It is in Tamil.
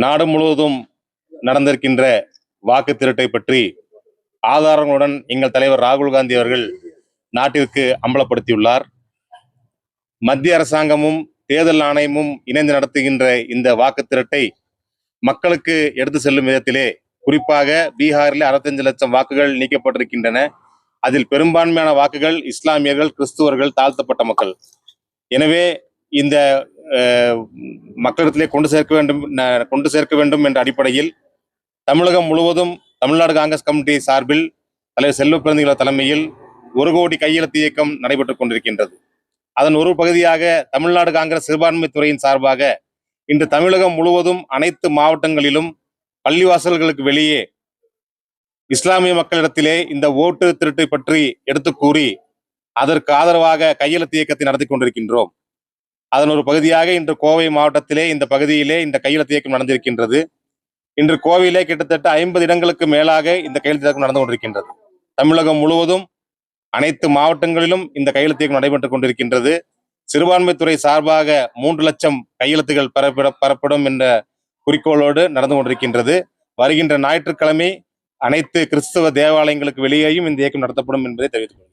நாடு முழுவதும் நடந்திருக்கின்ற வாக்கு திருட்டை பற்றி ஆதாரங்களுடன் எங்கள் தலைவர் ராகுல் காந்தி அவர்கள் நாட்டிற்கு அம்பலப்படுத்தியுள்ளார். மத்திய அரசாங்கமும் தேர்தல் ஆணையமும் இணைந்து நடத்துகின்ற இந்த வாக்கு திருட்டை மக்களுக்கு எடுத்து செல்லும் விதத்திலே குறிப்பாக பீகாரில் 65 லட்சம் வாக்குகள் நீக்கப்பட்டிருக்கின்றன. அதில் பெரும்பான்மையான வாக்குகள் இஸ்லாமியர்கள், கிறிஸ்துவர்கள், தாழ்த்தப்பட்ட மக்கள். எனவே இந்த மக்களிடத்திலே கொண்டு சேர்க்க வேண்டும் என்ற அடிப்படையில் தமிழகம் முழுவதும் தமிழ்நாடு காங்கிரஸ் கமிட்டி சார்பில் தலைவர் செல்வ பிறந்தகிற தலைமையில் 1 கோடி கையெழுத்து இயக்கம் நடைபெற்றுக் கொண்டிருக்கின்றது. அதன் ஒரு பகுதியாக தமிழ்நாடு காங்கிரஸ் சிறுபான்மை துறையின் சார்பாக இன்று தமிழகம் முழுவதும் அனைத்து மாவட்டங்களிலும் பள்ளிவாசல்களுக்கு வெளியே இஸ்லாமிய மக்களிடத்திலே இந்த ஓட்டு திருட்டை பற்றி எடுத்து கூறி அதற்கு ஆதரவாக கையெழுத்து இயக்கத்தை நடத்தி கொண்டிருக்கின்றோம். அதன் ஒரு பகுதியாக இன்று கோவை மாவட்டத்திலே இந்த பகுதியிலே இந்த கையெழுத்து இயக்கம் நடந்திருக்கின்றது. இன்று கோவையிலே கிட்டத்தட்ட 50 இடங்களுக்கு மேலாக இந்த கையெழுத்து இயக்கம் நடந்து கொண்டிருக்கின்றது. தமிழகம் முழுவதும் அனைத்து மாவட்டங்களிலும் இந்த கையெழுத்து இயக்கம் நடைபெற்றுக் கொண்டிருக்கின்றது. சிறுபான்மைத்துறை சார்பாக 3 லட்சம் கையெழுத்துகள் பெறப்படும் என்ற குறிக்கோளோடு நடந்து கொண்டிருக்கின்றது. வருகின்ற ஞாயிற்றுக்கிழமை அனைத்து கிறிஸ்தவ தேவாலயங்களுக்கு வெளியேயும் இந்த இயக்கம் நடத்தப்படும் என்பதை தெரிவித்துள்ளது.